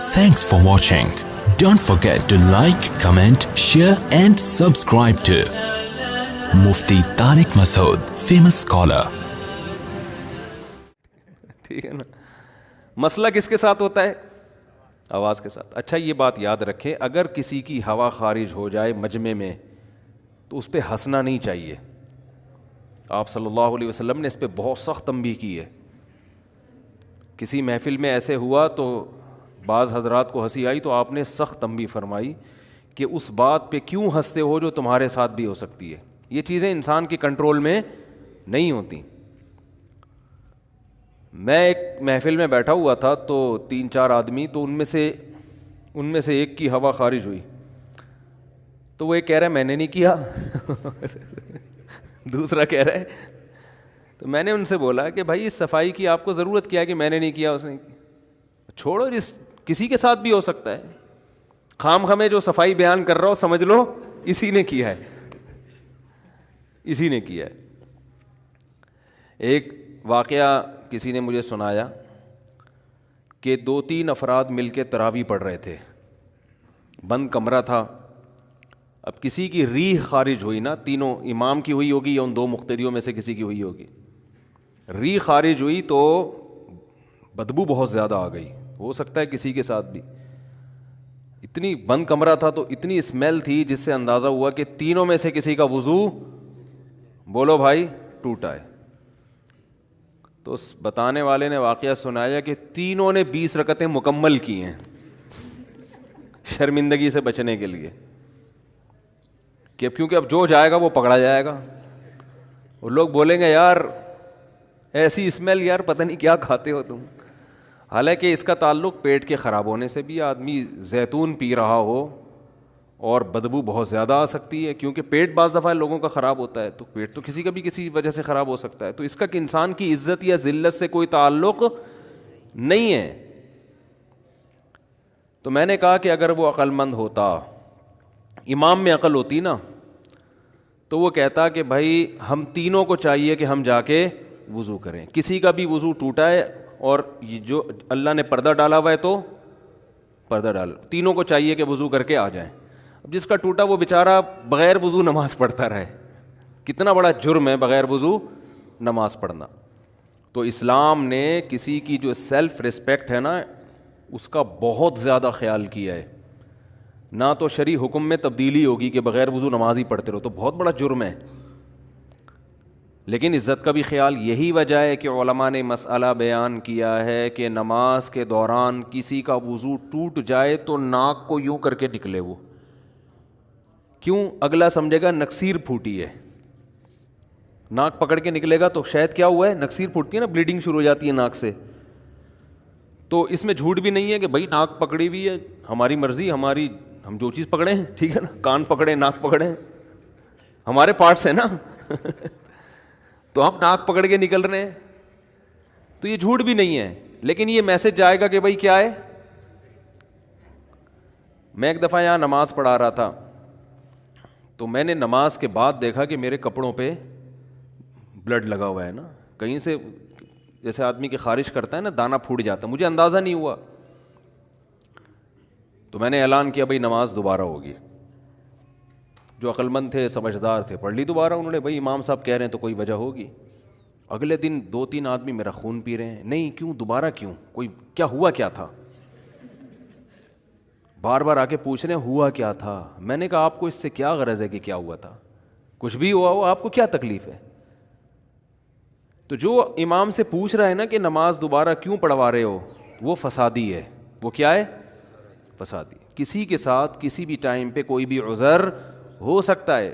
Thanks for watching. Don't forget to like, comment, share and subscribe to Mufti Tariq Masood, famous scholar. ٹھیک ہے نا. مسئلہ کس کے ساتھ ہوتا ہے؟ آواز کے ساتھ. اچھا یہ بات یاد رکھیں, اگر کسی کی ہوا خارج ہو جائے مجمع میں تو اس پہ ہنسنا نہیں چاہیے. آپ صلی اللہ علیہ وسلم نے اس پہ بہت سخت تنبیہ کی ہے. کسی محفل میں ایسے ہوا تو بعض حضرات کو ہنسی آئی تو آپ نے سخت تنبیہ فرمائی کہ اس بات پہ کیوں ہنستے ہو جو تمہارے ساتھ بھی ہو سکتی ہے. یہ چیزیں انسان کے کنٹرول میں نہیں ہوتی. میں ایک محفل میں بیٹھا ہوا تھا تو 3-4 آدمی, تو ان میں سے ایک کی ہوا خارج ہوئی تو وہ ایک کہہ رہا ہے میں نے نہیں کیا, دوسرا کہہ رہا ہے. تو میں نے ان سے بولا کہ بھائی اس صفائی کی آپ کو ضرورت کیا ہے کہ میں نے نہیں کیا, اس نے چھوڑو, کسی کے ساتھ بھی ہو سکتا ہے. خام خامے جو صفائی بیان کر رہا ہو سمجھ لو اسی نے کیا ہے, اسی نے کیا ہے. ایک واقعہ کسی نے مجھے سنایا کہ 2-3 افراد مل کے تراویح پڑھ رہے تھے, بند کمرہ تھا. اب کسی کی ریح خارج ہوئی نا, تینوں امام کی ہوئی ہوگی یا ان 2 مقتدیوں میں سے کسی کی ہوئی ہوگی. ریح خارج ہوئی تو بدبو بہت زیادہ آ گئی. ہو سکتا ہے کسی کے ساتھ بھی. اتنی بند کمرہ تھا تو اتنی اسمیل تھی جس سے اندازہ ہوا کہ تینوں میں سے کسی کا وضو بولو بھائی ٹوٹا ہے. تو اس بتانے والے نے واقعہ سنایا کہ تینوں نے 20 رکعتیں مکمل کی ہیں شرمندگی سے بچنے کے لیے, کہ کیونکہ اب جو جائے گا وہ پکڑا جائے گا. اور لوگ بولیں گے یار ایسی اسمیل, یار پتہ نہیں کیا کھاتے ہو تم. حالانکہ اس کا تعلق پیٹ کے خراب ہونے سے بھی. آدمی زیتون پی رہا ہو اور بدبو بہت زیادہ آ سکتی ہے, کیونکہ پیٹ بعض دفعہ لوگوں کا خراب ہوتا ہے, تو پیٹ تو کسی کا بھی کسی وجہ سے خراب ہو سکتا ہے. تو اس کا کہ انسان کی عزت یا ذلت سے کوئی تعلق نہیں ہے. تو میں نے کہا کہ اگر وہ عقل مند ہوتا, امام میں عقل ہوتی نا, تو وہ کہتا کہ بھائی ہم تینوں کو چاہیے کہ ہم جا کے وضو کریں. کسی کا بھی وضو ٹوٹا ہے اور جو اللہ نے پردہ ڈالا ہوا ہے تو پردہ ڈال, تینوں کو چاہیے کہ وضو کر کے آ جائیں. اب جس کا ٹوٹا وہ بیچارہ بغیر وضو نماز پڑھتا رہے, کتنا بڑا جرم ہے بغیر وضو نماز پڑھنا. تو اسلام نے کسی کی جو سیلف ریسپیکٹ ہے نا اس کا بہت زیادہ خیال کیا ہے. نہ تو شرعی حکم میں تبدیلی ہوگی کہ بغیر وضو نماز ہی پڑھتے رہو, تو بہت بڑا جرم ہے. لیکن عزت کا بھی خیال. یہی وجہ ہے کہ علماء نے مسئلہ بیان کیا ہے کہ نماز کے دوران کسی کا وضو ٹوٹ جائے تو ناک کو یوں کر کے نکلے. وہ کیوں؟ اگلا سمجھے گا نکسیر پھوٹی ہے. ناک پکڑ کے نکلے گا تو شاید کیا ہوا ہے, نکسیر پھوٹتی ہے نا, بلیڈنگ شروع ہو جاتی ہے ناک سے. تو اس میں جھوٹ بھی نہیں ہے کہ بھائی ناک پکڑی ہوئی ہے, ہماری مرضی, ہم جو چیز پکڑیں, ٹھیک ہے نا, کان پکڑیں, ناک پکڑیں, ہمارے پارٹس ہیں نا تو ہم ناک پکڑ کے نکل رہے ہیں, تو یہ جھوٹ بھی نہیں ہے. لیکن یہ میسج جائے گا کہ بھائی کیا ہے. میں ایک دفعہ یہاں نماز پڑھا رہا تھا تو میں نے نماز کے بعد دیکھا کہ میرے کپڑوں پہ بلڈ لگا ہوا ہے نا, کہیں سے جیسے آدمی کی خارش کرتا ہے نا دانہ پھوٹ جاتا ہے. مجھے اندازہ نہیں ہوا تو میں نے اعلان کیا بھائی نماز دوبارہ ہوگی. جو عقل مند تھے, سمجھدار تھے, پڑھ لی دوبارہ. انہوں نے بھائی امام صاحب کہہ رہے ہیں تو کوئی وجہ ہوگی. اگلے دن 2-3 آدمی میرا خون پی رہے ہیں. نہیں کیوں, دوبارہ کیوں, کوئی کیا ہوا, کیا تھا, بار بار آ کے پوچھ رہے ہیں ہوا کیا تھا. میں نے کہا آپ کو اس سے کیا غرض ہے کہ کیا ہوا تھا, کچھ بھی ہوا ہو, آپ کو کیا تکلیف ہے. تو جو امام سے پوچھ رہا ہے نا کہ نماز دوبارہ کیوں پڑھوا رہے ہو, وہ فسادی ہے. وہ کیا ہے, فسادی. کسی کے ساتھ کسی بھی ٹائم پہ کوئی بھی عذر ہو سکتا ہے.